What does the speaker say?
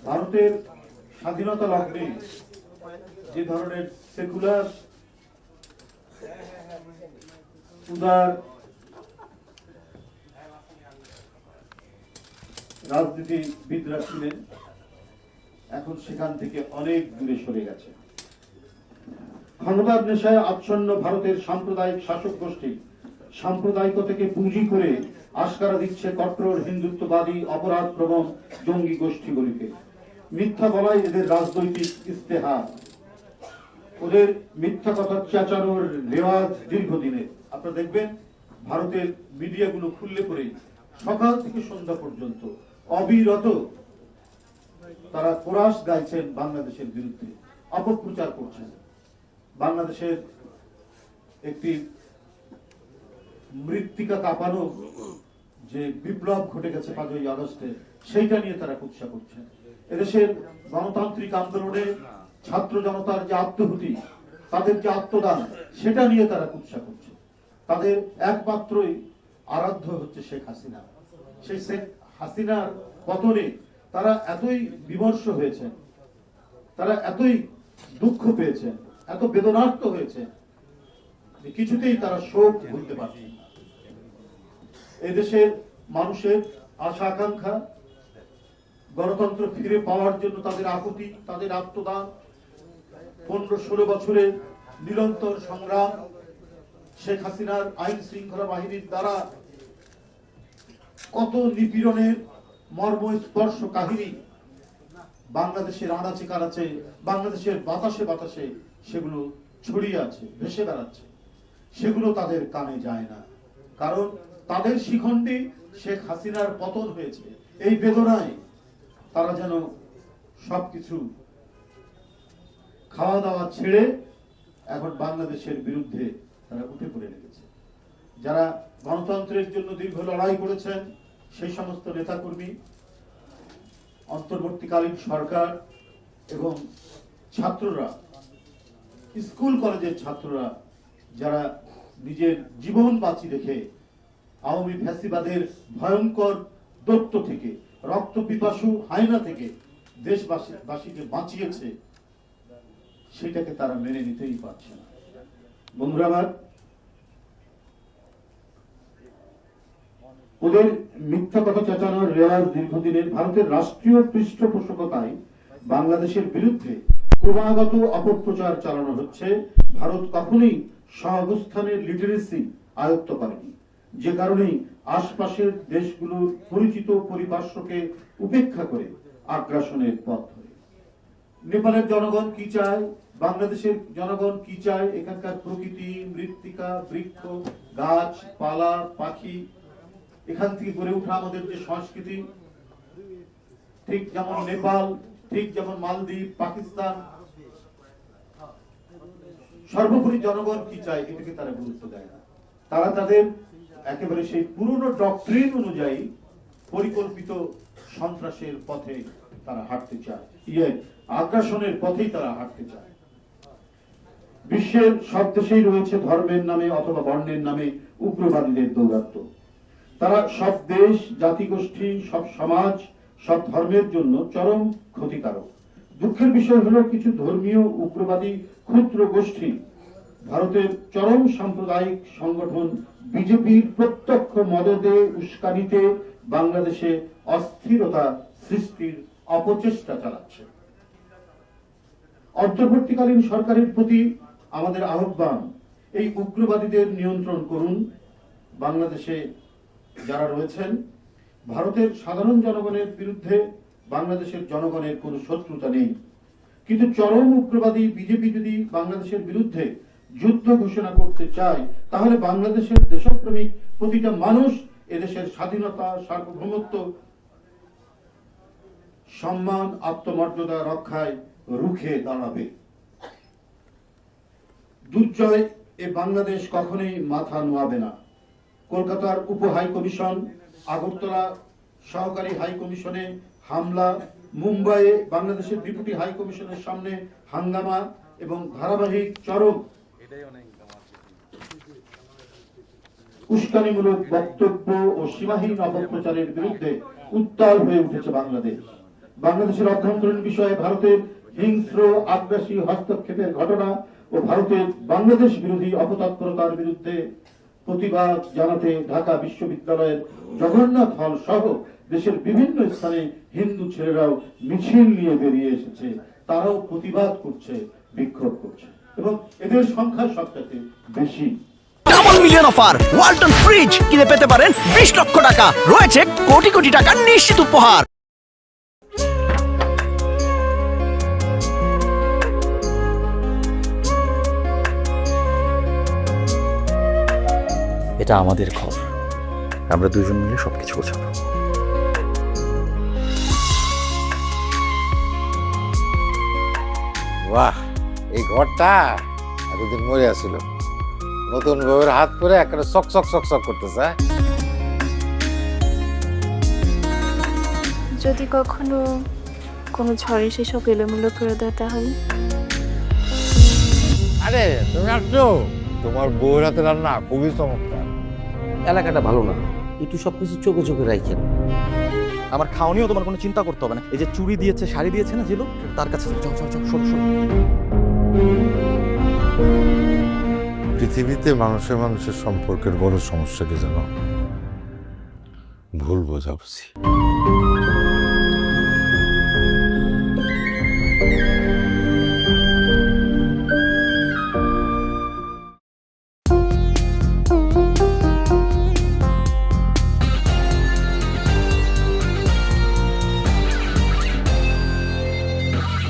ভারতের স্বাধীনতা লগ্নে যে ধরনের সেকুলার উদার রাজনীতিবিদরা ছিলেন, এখন সেখান থেকে অনেক দূরে সরে গেছে। ক্ষমতার নেশায় আচ্ছন্ন ভারতের সাম্প্রদায়িক শাসক গোষ্ঠী সাম্প্রদায়িকতাকে পুঁজি করে আস্কারা দিচ্ছে কট্টর হিন্দুত্ববাদী অপরাধ প্রবণ জঙ্গি গোষ্ঠীগুলিকে। মিথ্যা বলাই এদের রাজনৈতিক ইস্তেহার, ওদের মিথ্যা কথা চেঁচানোর রেওয়াজ দীর্ঘদিনের। আপনারা দেখবেন ভারতের মিডিয়াগুলো খুললে পরে সকাল থেকে সন্ধ্যা পর্যন্ত অবিরত তারা কোরাস গাইছেন বাংলাদেশের বিরুদ্ধে, অপপ্রচার করছেন। বাংলাদেশের একটি মৃত্তিকা কাঁপানো যে বিপ্লব ঘটে গেছে 5ই আগস্টে, সেইটা নিয়ে তারা কুৎসা করছেন। এদেশের গণতান্ত্রিক আন্দোলনে ছাত্র জনতার যে আত্মহুতি, তাদের যে আত্মদান, সেটা নিয়ে তারা কুৎসা করছে। তাদের একমাত্রই আরাধ্য হচ্ছে শেখ হাসিনা। সেই শেখ হাসিনার পতনে তারা এতই বিমর্ষ হয়েছেন, তারা এতই দুঃখ পেয়েছেন, এত বেদনার্ত হয়েছে যে কিছুতেই তারা শোক ভুলতে পারছেন না। এই দেশের মানুষের আশা আকাঙ্ক্ষা, গণতন্ত্র ফিরে পাওয়ার জন্য তাদের আকুতি, তাদের আত্মদান, 15-16 বছরের নিরন্তর সংগ্রাম, শেখ হাসিনার আইন শৃঙ্খলা বাহিনীর দ্বারা কত নিপীড়নের মর্মস্পর্শ কাহিনী বাংলাদেশের আনাচে কানাচে, বাংলাদেশের বাতাসে বাতাসে সেগুলো ছড়িয়ে আছে, ভেসে বেড়াচ্ছে। সেগুলো তাদের কানে যায় না, কারণ তাদের শিখণ্ডে শেখ হাসিনার পতন হয়েছে। এই বেদনায় তারা যেন সবকিছু খাওয়া দাওয়া ছেড়ে এখন বাংলাদেশের বিরুদ্ধে তারা উঠে পড়ে লেগেছে। যারা গণতন্ত্রের জন্য দীর্ঘ লড়াই করেছেন সেই সমস্ত নেতাকর্মী, অন্তর্বর্তীকালীন সরকার এবং ছাত্ররা, স্কুল কলেজের ছাত্ররা যারা নিজের জীবন বাঁচি রেখে আওয়ামী ফ্যাসিবাদের ভয়ঙ্কর দৈত্য থেকে, রক্ত পিপাসু হায়না থেকে দেশবাসীকে বাঁচিয়েছে, সেটাকে তারা মেনে নিতেই পারছে না। বন্ধুরা আমার, ওদের মিথ্যা কথা চেঁচানোর রেওয়াজ দীর্ঘদিনের। ভারতের রাষ্ট্রীয় পৃষ্ঠপোষকতায় বাংলাদেশের বিরুদ্ধে ক্রমাগত অপপ্রচার চালানো হচ্ছে। ভারত কখনোই সহাবস্থানের লিটারেসি আয়ত্ত করেনি, যে কারণে আশপাশের দেশগুলোর পরিচিত পরিপার্শ্বকে উপেক্ষা করে আগ্রাসনের পথ ধরে। নেপালের জনগণ কি চায়, বাংলাদেশের জনগণ কি চায়, এখানকার প্রকৃতি, মৃত্তিকা, বৃক্ষ, গাছ পালা, পাখি, এখান থেকে গড়ে ওঠা আমাদের যে সংস্কৃতি, ঠিক যেমন নেপাল, ঠিক যেমন মালদ্বীপ, পাকিস্তান, সর্বোপরি জনগণ কি চায় এটাকে তারা গুরুত্ব দেয় না। তারা তাদের একেবারে সেই পুরনো ডক্ট্রিন অনুযায়ী পরিকল্পিত সন্ত্রাসের পথে তারা হাঁটতে চায়, আগ্রাসনের পথেই তারা হাঁটতে চায়। বিশ্বের সব দেশেই রয়েছে ধর্মের নামে অথবা বর্ণের নামে উগ্রবাদীদের দৌরাত্ম্য। তারা সব দেশ, জাতিগোষ্ঠী, সব সমাজ, সব ধর্মের জন্য চরম ক্ষতিকারক। দুঃখের বিষয় হলো কিছু ধর্মীয় উগ্রবাদী ক্ষুদ্র গোষ্ঠী ভারতের চরম সাম্প্রদায়িক সংগঠন বিজেপির প্রত্যক্ষ মদদে উস্কানিতে বাংলাদেশে অস্থিরতা সৃষ্টির অপচেষ্টা চালাচ্ছে। অন্তর্বর্তীকালীন সরকারের প্রতি আমাদের আহ্বান, এই উগ্রবাদীদের নিয়ন্ত্রণ করুন। বাংলাদেশে যারা রয়েছেন, ভারতের সাধারণ জনগণের বিরুদ্ধে বাংলাদেশের জনগণের কোনো শত্রুতা নেই, কিন্তু চরম উগ্রবাদী বিজেপি যদি বাংলাদেশের বিরুদ্ধে যুদ্ধ ঘোষণা করতে চায়, তাহলে বাংলাদেশের দেশপ্রেমিক প্রতিটা মানুষ এদেশের স্বাধীনতা, সার্বভৌমত্ব, সম্মান, আত্মমর্যাদা রক্ষায় রুখে দাঁড়াবে। দুর্জয় এ বাংলাদেশ কখনোই মাথা নোয়াবে না। কলকাতার উপ হাই কমিশন, আগরতলা সহকারী হাই কমিশনে হামলা, মুম্বাইয়ে বাংলাদেশের ডেপুটি হাই কমিশনের সামনে হাঙ্গামা এবং ধারাবাহিক চরম উস্কানিমূলক বক্তব্য ও সীমাহীন অপপ্রচারের বিরুদ্ধে উত্তাল হয়ে উঠেছে বাংলাদেশ। বাংলাদেশের অভ্যন্তরীণ বিষয়ে ভারতের হিংস্র আগ্রাসী হস্তক্ষেপের ঘটনা ও ভারতের বাংলাদেশ বিরোধী অপতৎপরতার বিরুদ্ধে প্রতিবাদ জানাতে ঢাকা বিশ্ববিদ্যালয়ের জগন্নাথ হল সহ দেশের বিভিন্ন স্থানে হিন্দু ছেলেরাও মিছিল নিয়ে বেরিয়ে এসেছে। তারাও প্রতিবাদ করছে, বিক্ষোভ করছে এবং এদের সংখ্যা সবচাইতে বেশি। Double million offer Walton fridge কিনে পেতে পারেন 20 লক্ষ টাকা, রয়েছে কোটি কোটি টাকার নিশ্চিত উপহার। এটা আমাদের ঘর, আমরা দুজন মিলে সবকিছু গোছাবো। বাহ, এই ঘরটা এতদিন মরে আসছিল, নতুন বউয়ের হাত পরে একটা চক চক চক চক করতেছে। যদি কখনো কোনো ঝড়ে সেসব এলোমেলো করে দেয় তাহলে? আরে তুমি আসছো, তোমার বউয়ের হাতে রান্না খুবই চমৎকার। এলাকাটা ভালো না, একটু সবকিছু চোখে চোখে রাখেন। আমার খাওয়ানিও তোমার কোনো চিন্তা করতে হবে না। এই যে চুড়ি দিয়েছে, শাড়ি দিয়েছে না জিলু, তার কাছে যাও যাও যাও, শোনো শোনো। পৃথিবীতে মানুষের মানুষের সম্পর্কের বড় সমস্যা কি জানো? ভুল বোঝাবুঝি।